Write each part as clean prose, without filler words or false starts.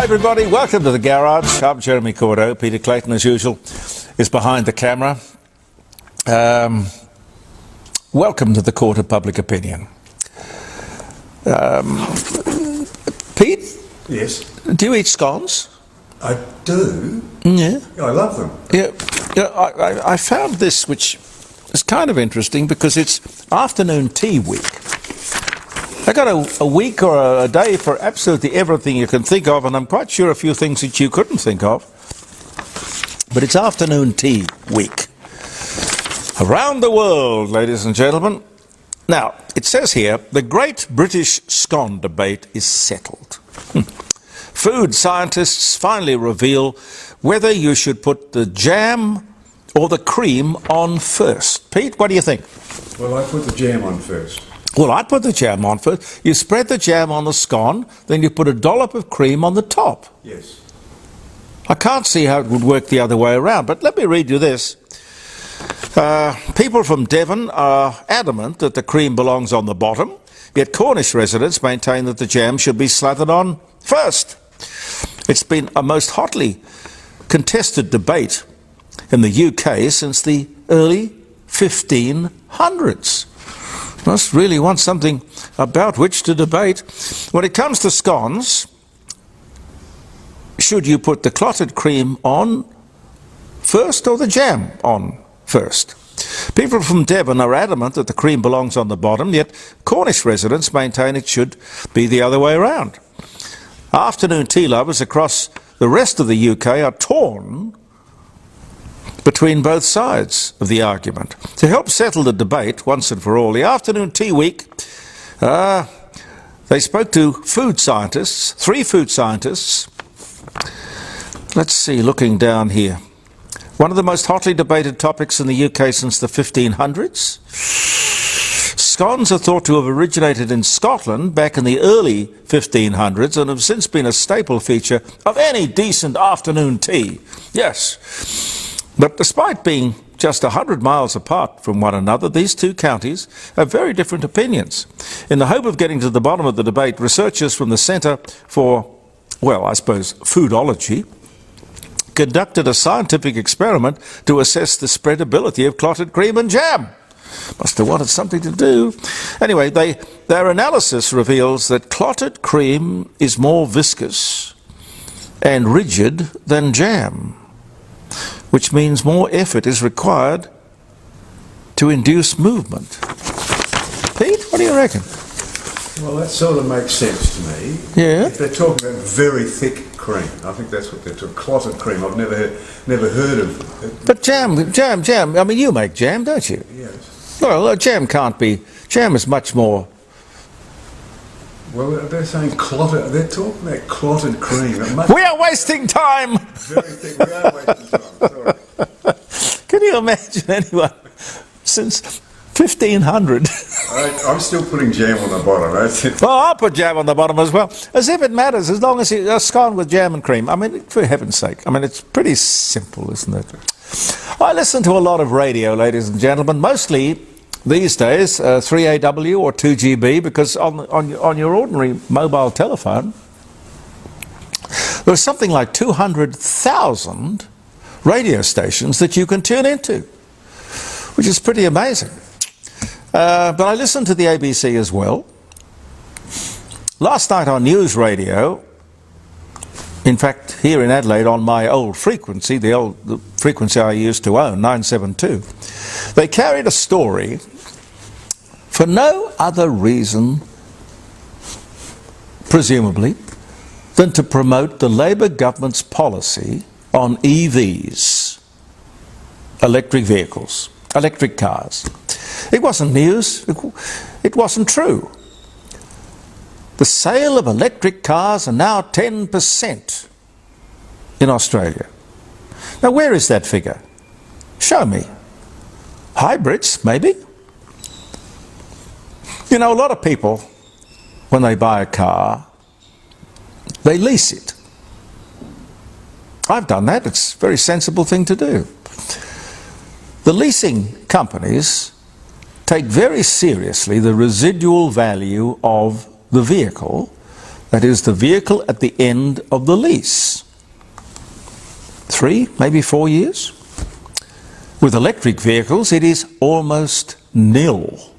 everybody, welcome to the garage. I'm Jeremy Cordeaux. Peter Clayton, as usual, is behind the camera. Welcome to the Court of Public Opinion. Pete? Yes? Do you eat scones? I do. Yeah. I love them. Yeah. I found this, which is kind of interesting because it's afternoon tea week. I got a week or a day for absolutely everything you can think of, and I'm quite sure a few things that you couldn't think of. But it's afternoon tea week. Around the world, ladies and gentlemen. Now, it says here, the great British scone debate is settled. Food scientists finally reveal whether you should put the jam or the cream on first. Pete, what do you think? Well, I put the jam on first. Well, I'd put the jam on first. You spread the jam on the scone, then you put a dollop of cream on the top. Yes. I can't see how it would work the other way around, but let me read you this. People from Devon are adamant that the cream belongs on the bottom, yet Cornish residents maintain that the jam should be slathered on first. It's been a most hotly contested debate in the UK since the early 1500s. Must really want something about which to debate. When it comes to scones, should you put the clotted cream on first or the jam on first? People from Devon are adamant that the cream belongs on the bottom, yet Cornish residents maintain it should be the other way around. Afternoon tea lovers across the rest of the UK are torn between both sides of the argument. To help settle the debate once and for all, the afternoon tea week, they spoke to food scientists, 3 food scientists. Let's see, looking down here. One of the most hotly debated topics in the UK since the 1500s. Scones are thought to have originated in Scotland back in the early 1500s and have since been a staple feature of any decent afternoon tea. Yes. But despite being just 100 miles apart from one another, these two counties have very different opinions. In the hope of getting to the bottom of the debate, researchers from the Centre for, well, I suppose, Foodology, conducted a scientific experiment to assess the spreadability of clotted cream and jam. Must have wanted something to do. Anyway, their analysis reveals that clotted cream is more viscous and rigid than jam, which means more effort is required to induce movement. Pete, what do you reckon? Well, that sort of makes sense to me. Yeah. If they're talking about very thick cream, I think that's what they're talking. Clotted cream. I've never heard of it. But jam. I mean, you make jam, don't you? Yes. Well, jam can't be. Jam is much more. Well, they're saying clotted. They're talking about clotted cream. We are wasting time. Very thick. We are wasting time. Sorry. Can you imagine anyone since 1500? I'm still putting jam on the bottom. That's it. Well, I'll put jam on the bottom as well. As if it matters, as long as it's a scone with jam and cream. I mean, for heaven's sake. I mean, it's pretty simple, isn't it? I listen to a lot of radio, ladies and gentlemen, mostly these days 3AW or 2GB, because on your ordinary mobile telephone, there's something like 200,000 radio stations that you can tune into, which is pretty amazing. But I listen to the ABC as well. Last night on News Radio, in fact, here in Adelaide on my old frequency, the frequency I used to own, 972, they carried a story for no other reason, presumably, than to promote the Labor government's policy on EVs, electric vehicles, electric cars. It wasn't news, it wasn't true. The sale of electric cars are now 10% in Australia. Now, where is that figure? Show me. Hybrids, maybe? You know, a lot of people, when they buy a car, they lease it. I've done that. It's a very sensible thing to do. The leasing companies take very seriously the residual value of the vehicle That is the vehicle at the end of the lease. 3, maybe 4 years. With electric vehicles, it is almost nil.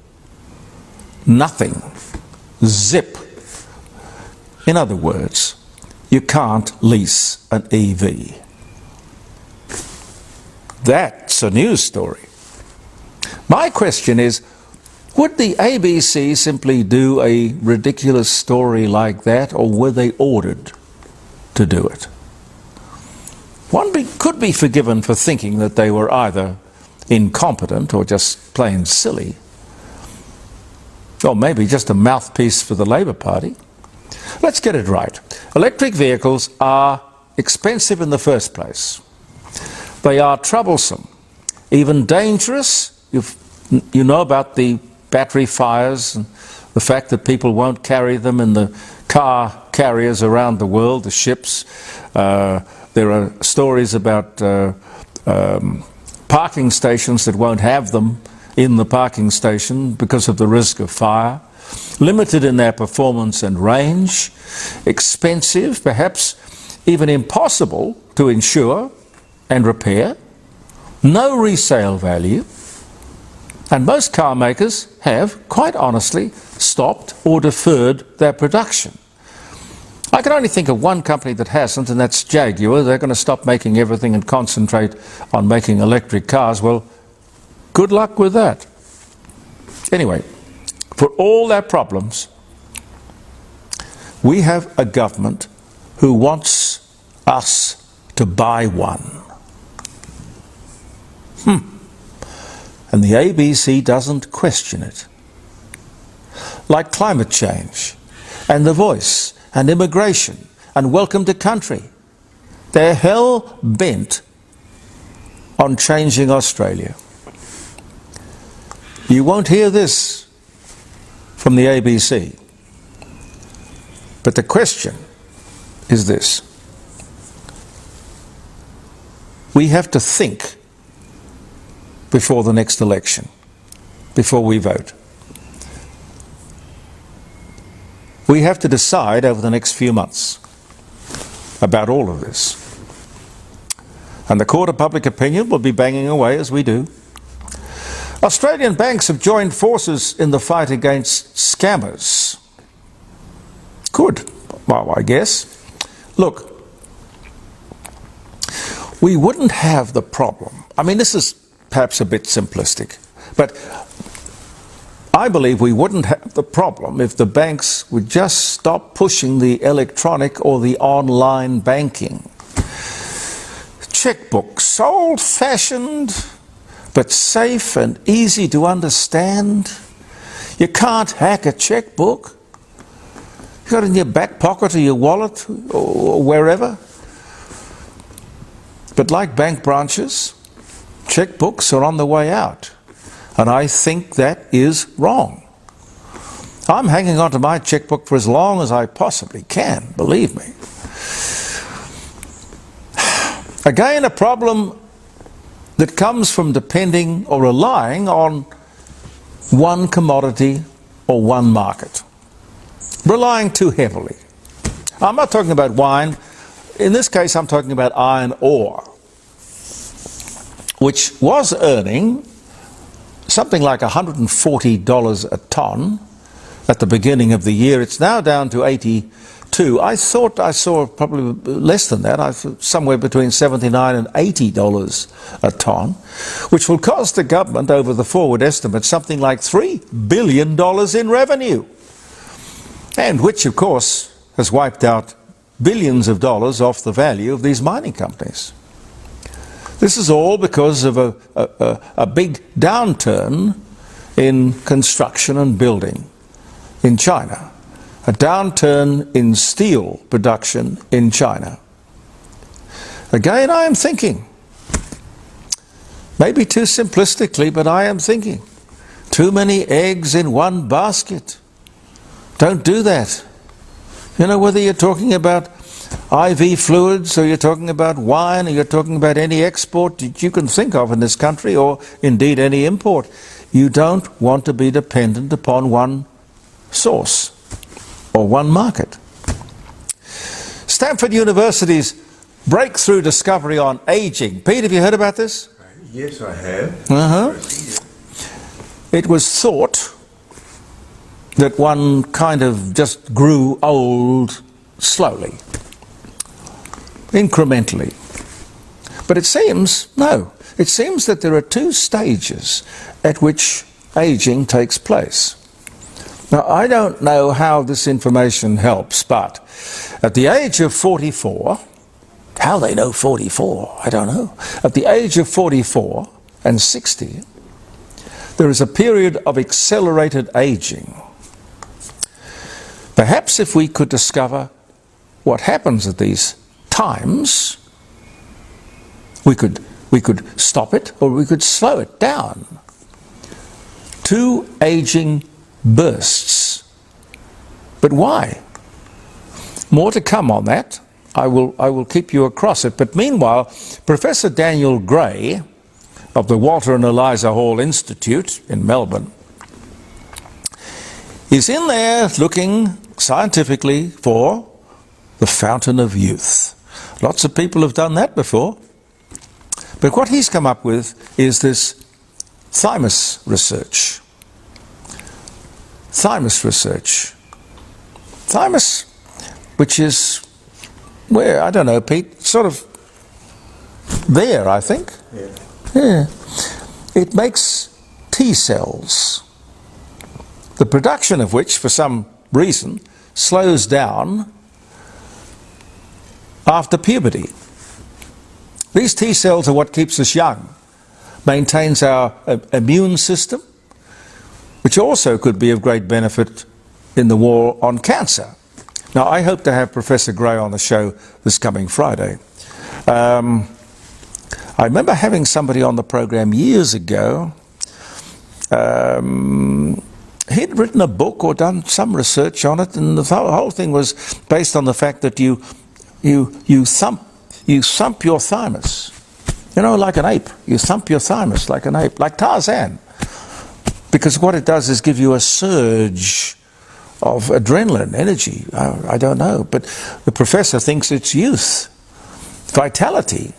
Nothing. Zip. In other words, you can't lease an EV. That's a news story. My question is, would the ABC simply do a ridiculous story like that, or were they ordered to do it? One could be forgiven for thinking that they were either incompetent or just plain silly, or maybe just a mouthpiece for the Labour Party. Let's get it right. Electric vehicles are expensive in the first place. They are troublesome, even dangerous. You know about the battery fires and the fact that people won't carry them in the car carriers around the world, the ships. There are stories about parking stations that won't have them in the parking station because of the risk of fire. Limited in their performance and range, expensive, perhaps even impossible to insure and repair, no resale value, and most car makers have, quite honestly, stopped or deferred their production. I can only think of one company that hasn't, and that's Jaguar. They're going to stop making everything and concentrate on making electric cars. Well, good luck with that. Anyway, for all their problems, we have a government who wants us to buy one. And the ABC doesn't question it. Like climate change, and The Voice, and immigration, and Welcome to Country. They're hell-bent on changing Australia. You won't hear this from the ABC. But the question is this. We have to think before the next election, before we vote. We have to decide over the next few months about all of this. And the court of public opinion will be banging away as we do. Australian banks have joined forces in the fight against scammers. Good. Well, I guess. Look, we wouldn't have the problem. I mean, this is perhaps a bit simplistic, but I believe we wouldn't have the problem if the banks would just stop pushing the electronic or the online banking. Checkbooks, old-fashioned, but safe and easy to understand. You can't hack a checkbook. You got it in your back pocket or your wallet or wherever. But like bank branches, checkbooks are on the way out. And I think that is wrong. I'm hanging on to my checkbook for as long as I possibly can, believe me. Again, a problem that comes from depending or relying on one commodity or one market. Relying too heavily. I'm not talking about wine. In this case, I'm talking about iron ore, which was earning something like $140 a tonne at the beginning of the year. It's now down to 82. I thought I saw probably less than that. I thought somewhere between $79 and $80 a tonne, which will cost the government, over the forward estimate, something like $3 billion in revenue, and which, of course, has wiped out billions of dollars off the value of these mining companies. This is all because of a big downturn in construction and building in China, a downturn in steel production in China. Again, I am thinking, maybe too simplistically, but I am thinking, too many eggs in one basket. Don't do that. You know, whether you're talking about IV fluids, or you're talking about wine, or you're talking about any export that you can think of in this country, or indeed any import, you don't want to be dependent upon one source or one market. Stanford University's breakthrough discovery on aging. Pete, have you heard about this? Yes, I have. It was thought that one kind of just grew old slowly, incrementally. But it seems, no, it seems that there are two stages at which aging takes place. Now, I don't know how this information helps, but at the age of 44, how they know 44, I don't know. At the age of 44 and 60, there is a period of accelerated aging. Perhaps if we could discover what happens at these times, we could stop it or we could slow it down. Two aging bursts. But why? More to come on that. I will keep you across it. But meanwhile, Professor Daniel Gray of the Walter and Eliza Hall Institute in Melbourne is in there looking scientifically for the fountain of youth. Lots of people have done that before. But what he's come up with is this thymus research. Thymus research. Thymus, which is where, I don't know, Pete, sort of there, I think. Yeah. It makes T cells, the production of which, for some reason, slows down after puberty. These T cells are what keeps us young, maintains our immune system, which also could be of great benefit in the war on cancer. Now, I hope to have Professor Gray on the show this coming Friday. I remember having somebody on the program years ago. He'd written a book or done some research on it, and the whole thing was based on the fact that you thump your thymus, you know, like an ape. You thump your thymus like an ape, like Tarzan, because what it does is give you a surge of adrenaline, energy. I don't know, but the professor thinks it's youth, vitality.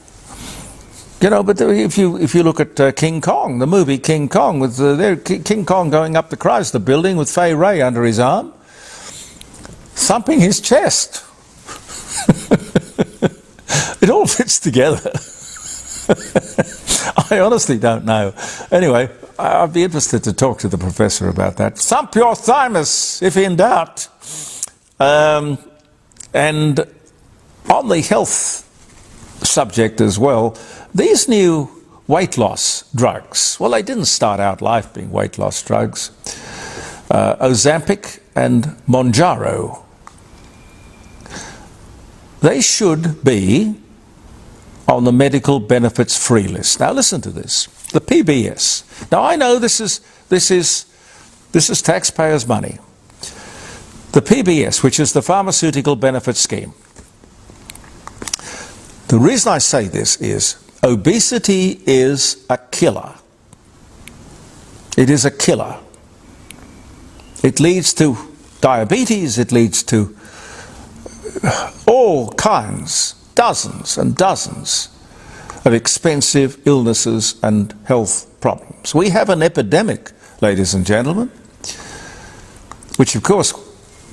You know, but if you look at King Kong, the movie King Kong, with King Kong going up the Chrysler Building with Fay Ray under his arm, thumping his chest. It all fits together. I honestly don't know. Anyway, I'd be interested to talk to the professor about that. Thump your thymus, if in doubt. And on the health subject as well, these new weight loss drugs, well, they didn't start out life being weight loss drugs. Ozempic and Mounjaro, they should be on the medical benefits free list. Now listen to this, the PBS. Now I know this is taxpayers' money. The PBS, which is the Pharmaceutical Benefits Scheme. The reason I say this is obesity is a killer. It is a killer. It leads to diabetes, it leads to all kinds, dozens and dozens of expensive illnesses and health problems. We have an epidemic, ladies and gentlemen, which of course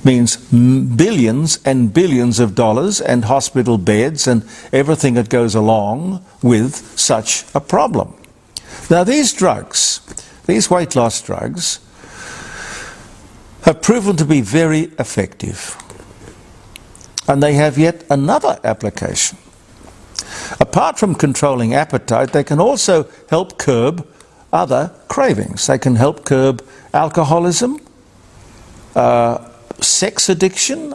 means billions and billions of dollars and hospital beds and everything that goes along with such a problem. Now these drugs, these weight loss drugs, have proven to be very effective. And they have yet another application. Apart from controlling appetite, they can also help curb other cravings. They can help curb alcoholism, sex addiction.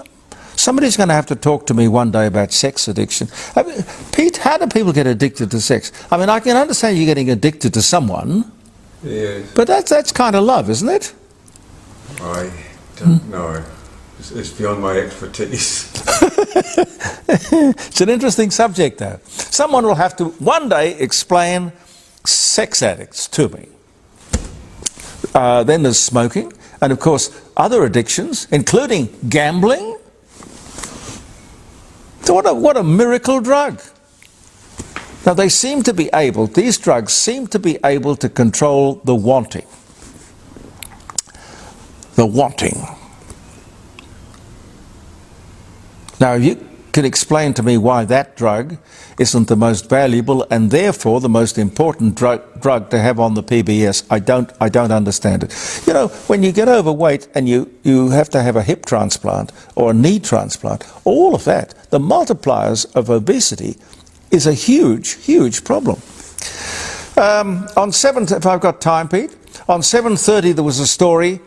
Somebody's going to have to talk to me one day about sex addiction. I mean, Pete, how do people get addicted to sex? I mean, I can understand you getting addicted to someone, Yes. but that's kind of love, isn't it? I don't know. It's beyond my expertise. It's an interesting subject, though. Someone will have to one day explain sex addicts to me. Then there's smoking, and of course other addictions, including gambling. So what a miracle drug. Now they seem to be able, these drugs seem to be able to control the wanting. The wanting. Now you can explain to me why that drug isn't the most valuable and therefore the most important drug to have on the PBS. I don't understand it. You know, when you get overweight and you have to have a hip transplant or a knee transplant, all of that, the multipliers of obesity is a huge problem. If I've got time, Pete, on 7:30 there was a story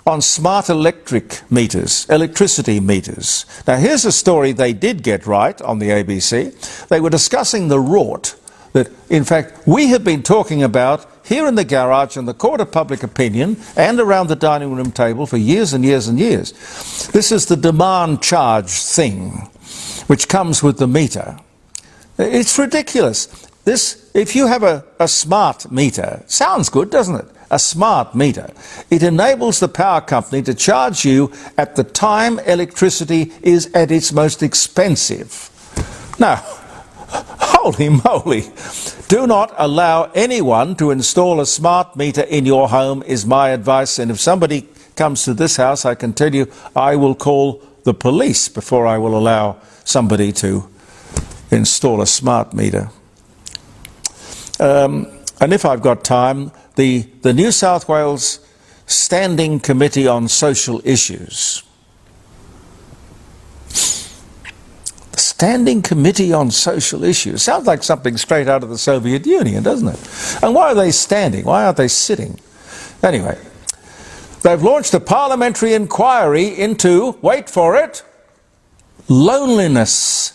on smart electricity meters. Now here's a story they did get right on the ABC. They were discussing the rort that, in fact, we have been talking about here in the garage in the court of public opinion and around the dining room table for years and years and years. This is the demand charge thing, which comes with the meter. It's ridiculous. If you have a smart meter, sounds good, doesn't it? A smart meter. It enables the power company to charge you at the time electricity is at its most expensive. Now, holy moly, do not allow anyone to install a smart meter in your home is my advice. And if somebody comes to this house, I can tell you I will call the police before I will allow somebody to install a smart meter. And if I've got time, the New South Wales Standing Committee on Social Issues. The Standing Committee on Social Issues. Sounds like something straight out of the Soviet Union, doesn't it? And why are they standing? Why aren't they sitting? Anyway, they've launched a parliamentary inquiry into, wait for it, loneliness.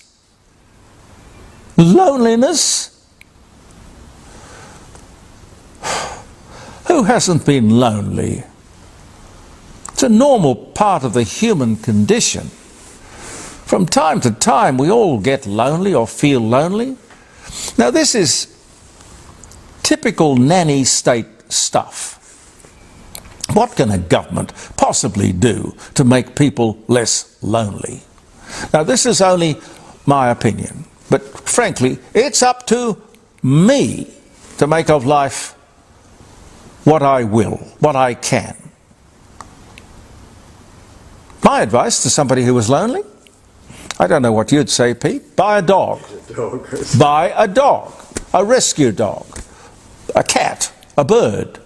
Loneliness? Who hasn't been lonely? It's a normal part of the human condition. From time to time, we all get lonely or feel lonely. Now, this is typical nanny state stuff. What can a government possibly do to make people less lonely? Now, this is only my opinion, but frankly, it's up to me to make of life what I will, what I can. My advice to somebody who was lonely? I don't know what you'd say, Pete. Buy a dog. Buy a dog. A rescue dog. A cat. A bird.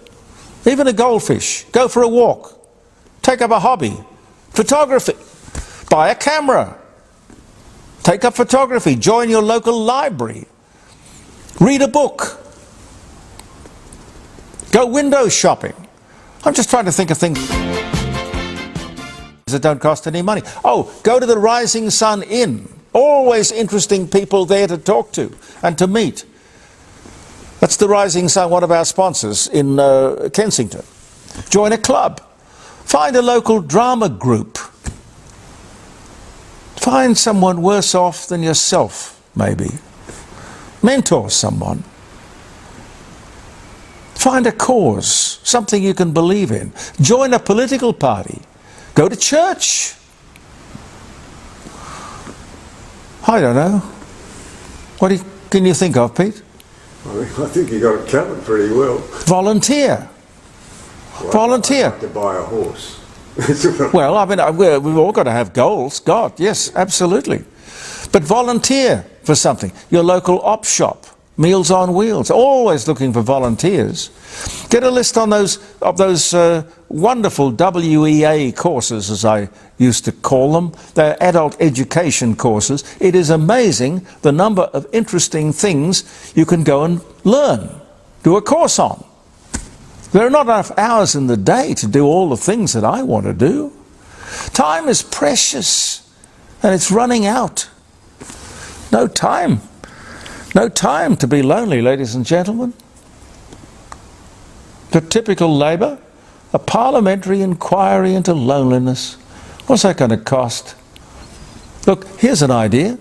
Even a goldfish. Go for a walk. Take up a hobby. Photography. Buy a camera. Take up photography. Join your local library. Read a book. Go window shopping. I'm just trying to think of things that don't cost any money. Oh, go to the Rising Sun Inn. Always interesting people there to talk to and to meet. That's the Rising Sun, one of our sponsors in Kensington. Join a club. Find a local drama group. Find someone worse off than yourself, maybe. Mentor someone. Find a cause, something you can believe in. Join a political party. Go to church. I don't know. What can you think of, Pete? I think you got it covered pretty well. Volunteer. Volunteer. I'd like to buy a horse. Well, I mean, we've all got to have goals. God, yes, absolutely. But volunteer for something. Your local op shop. Meals on Wheels, always looking for volunteers. Get a list on those wonderful WEA courses, as I used to call them. They're adult education courses. It is amazing the number of interesting things you can go and learn, do a course on. There are not enough hours in the day to do all the things that I want to do. Time is precious, and it's running out. No time. No time to be lonely, ladies and gentlemen. For typical Labor, a parliamentary inquiry into loneliness. What's that going to cost? Look, here's an idea.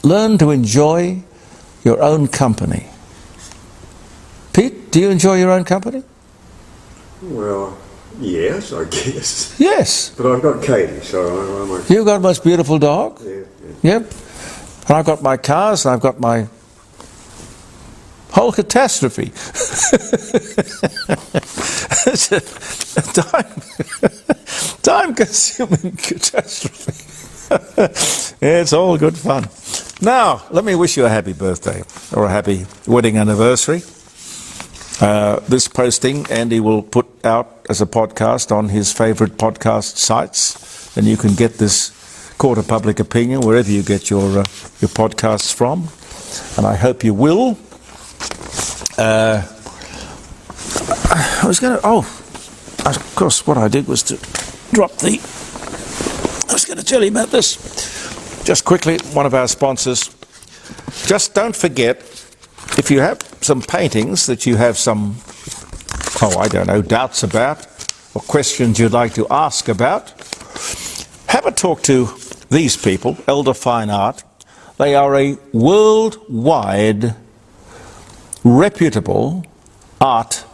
Learn to enjoy your own company. Pete, do you enjoy your own company? Well, Yes, I guess. Yes. But I've got Katie, so I'm okay. You've got the most beautiful dog. Yeah. Yep. And I've got my cars, and I've got my whole catastrophe. It's a time-consuming catastrophe. It's all good fun. Now, let me wish you a happy birthday or a happy wedding anniversary. This posting, Andy will put out as a podcast on his favourite podcast sites, and you can get this Court of Public Opinion wherever you get your podcasts from, and I hope you will. I was going to. Of course, what I did was to drop the. I was going to tell you about this. Just quickly, one of our sponsors. Just don't forget, if you have some paintings that you have some, doubts about, or questions you'd like to ask about, have a talk to these people, Elder Fine Art. They are a worldwide, reputable art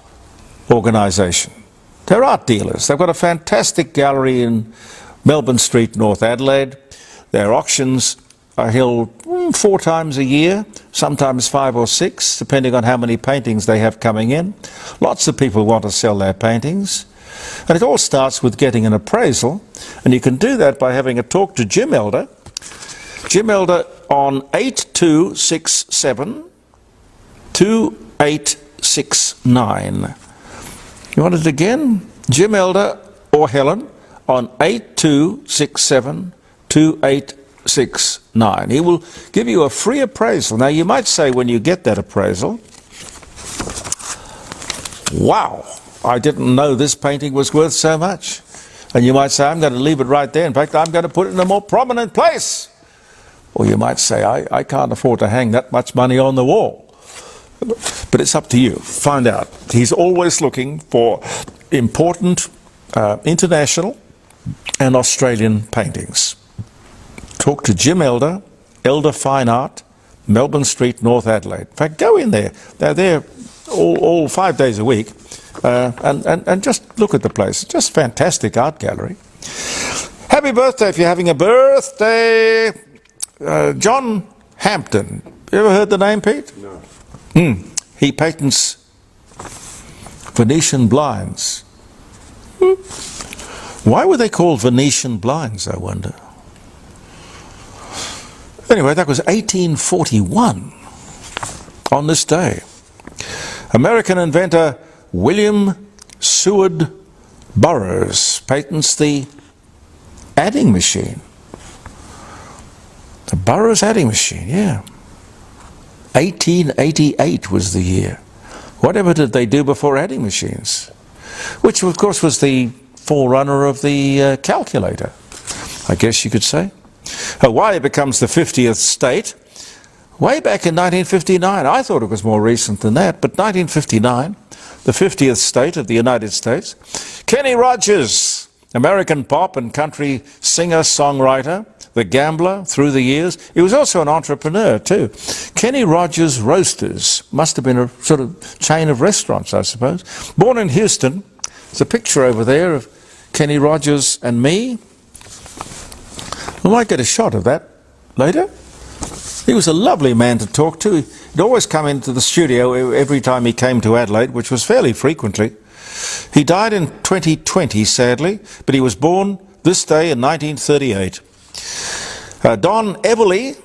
organisation. They're art dealers. They've got a fantastic gallery in Melbourne Street, North Adelaide. Their auctions are held 4 times a year, sometimes 5 or 6, depending on how many paintings they have coming in. Lots of people want to sell their paintings. And it all starts with getting an appraisal, and you can do that by having a talk to Jim Elder. Jim Elder on 8267 2869. You want it again? Jim Elder or Helen on 8267 2869. He will give you a free appraisal. Now you might say when you get that appraisal, wow, I didn't know this painting was worth so much. And you might say, I'm going to leave it right there. In fact, I'm going to put it in a more prominent place. Or you might say, I can't afford to hang that much money on the wall. But it's up to you. Find out. He's always looking for important international and Australian paintings. Talk to Jim Elder, Elder Fine Art, Melbourne Street, North Adelaide. In fact, go in there. They're there all 5 days a week. And just look at the place. Just fantastic art gallery. Happy birthday if you're having a birthday. John Hampton. You ever heard the name, Pete? No. He patents Venetian blinds. Why were they called Venetian blinds, I wonder? Anyway, that was 1841 on this day. American inventor William Seward Burroughs patents the adding machine. The Burroughs adding machine, yeah. 1888 was the year. Whatever did they do before adding machines? Which, of course, was the forerunner of the calculator, I guess you could say. Hawaii becomes the 50th state way back in 1959. I thought it was more recent than that, but 1959, the 50th state of the United States. Kenny Rogers, American pop and country singer-songwriter, the gambler through the years. He was also an entrepreneur too. Kenny Rogers Roasters must have been a sort of chain of restaurants, I suppose. Born in Houston. There's a picture over there of Kenny Rogers and me. We might get a shot of that later. He was a lovely man to talk to. He'd always come into the studio every time he came to Adelaide, which was fairly frequently. He died in 2020, sadly, but he was born this day in 1938. Don Everly,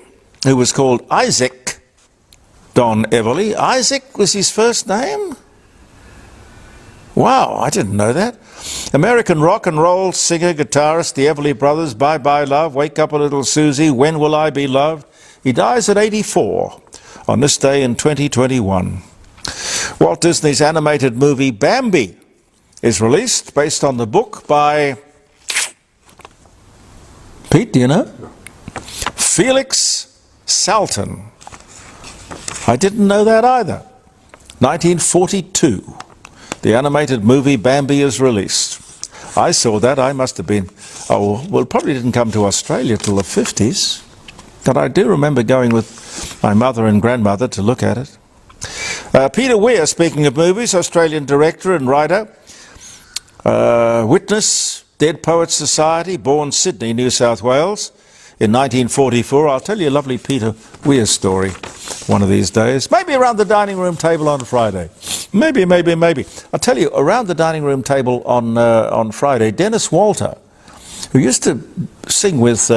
who was called Isaac Don Everly. Isaac was his first name? Wow, I didn't know that. American rock and roll singer, guitarist, the Everly Brothers, Bye Bye Love, Wake Up a Little Susie, When Will I Be Loved? He dies at 84 on this day in 2021. Walt Disney's animated movie Bambi is released based on the book by... Pete, do you know? Felix Salten. I didn't know that either. 1942. The animated movie Bambi is released. I saw that. I must have been... it probably didn't come to Australia till the 50s. But I do remember going with my mother and grandmother to look at it. Peter Weir, speaking of movies, Australian director and writer. Witness, Dead Poets Society, born Sydney, New South Wales, in 1944. I'll tell you a lovely Peter Weir story one of these days. Maybe around the dining room table on Friday. Maybe. I'll tell you, around the dining room table on Friday, Dennis Walter, who used to sing with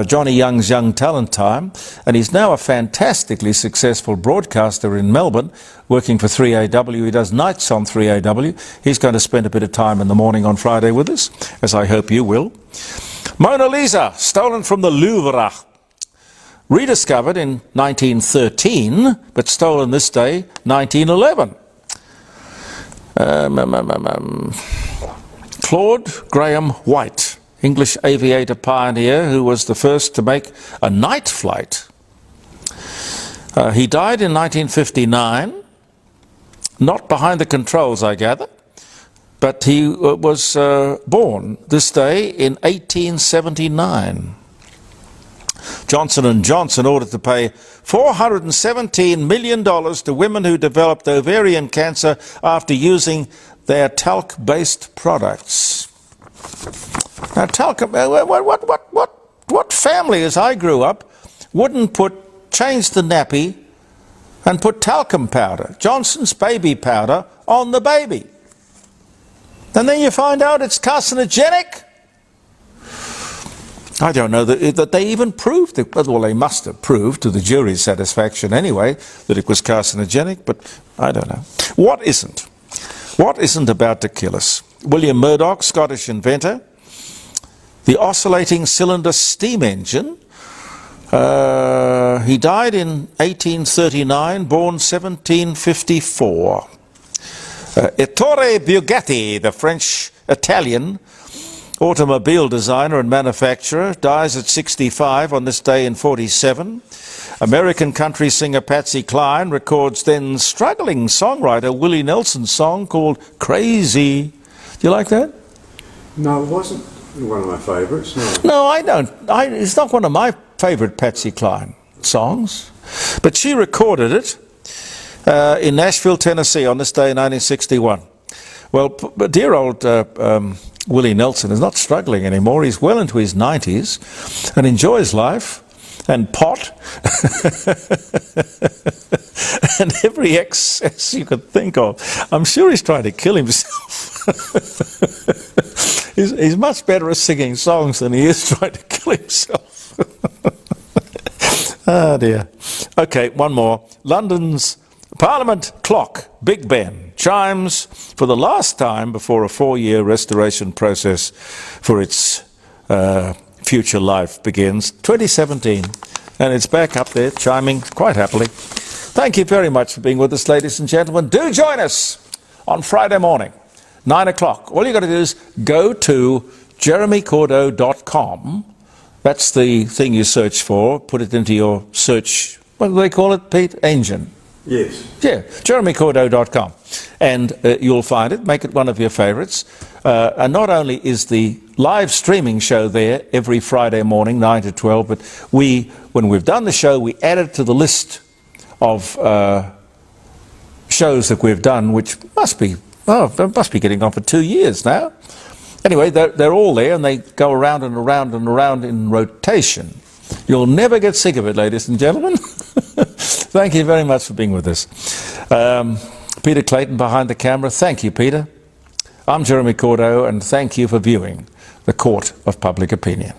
Johnny Young's Young Talent Time, and he's now a fantastically successful broadcaster in Melbourne, working for 3AW. He does nights on 3AW. He's going to spend a bit of time in the morning on Friday with us, as I hope you will. Mona Lisa, stolen from the Louvre. Rediscovered in 1913, but stolen this day, 1911. Claude Graham White, English aviator pioneer who was the first to make a night flight. He died in 1959, not behind the controls, I gather, but he was born this day in 1879. Johnson & Johnson ordered to pay $417 million to women who developed ovarian cancer after using their talc-based products. Now, talc, what family, as I grew up, wouldn't change the nappy and put talcum powder, Johnson's baby powder, on the baby? And then you find out it's carcinogenic. I don't know that they even proved it. Well, they must have proved to the jury's satisfaction anyway that it was carcinogenic, but I don't know. What isn't? What isn't about to kill us? William Murdoch, Scottish inventor. The oscillating cylinder steam engine. He died in 1839, born 1754. Ettore Bugatti, the French-Italian automobile designer and manufacturer, dies at 65 on this day in 47. American country singer Patsy Cline records then struggling songwriter Willie Nelson's song called Crazy. Do you like that? No, it wasn't one of my favourites. No. No, I don't. It's not one of my favourite Patsy Cline songs. But she recorded it in Nashville, Tennessee on this day in 1961. Well, dear old Willie Nelson is not struggling anymore. He's well into his 90s and enjoys life and pot and every excess you could think of. I'm sure he's trying to kill himself. He's much better at singing songs than he is trying to kill himself. Oh dear. Okay, one more. London's Parliament clock, Big Ben, chimes for the last time before a 4-year restoration process for its future life begins. 2017, and it's back up there, chiming quite happily. Thank you very much for being with us, ladies and gentlemen. Do join us on Friday morning, 9 o'clock. All you've got to do is go to jeremycordeaux.com. That's the thing you search for. Put it into your search, what do they call it, Pete? Engine. Yes. Yeah, jeremycordeaux.com. And you'll find it. Make it one of your favourites. And not only is the live streaming show there every Friday morning, 9 to 12, but when we've done the show, we add it to the list of shows that we've done, which must be getting on for 2 years now. Anyway, they're all there, and they go around and around and around in rotation. You'll never get sick of it, ladies and gentlemen. Thank you very much for being with us. Peter Clayton behind the camera. Thank you, Peter. I'm Jeremy Cordeaux, and thank you for viewing the Court of Public Opinion.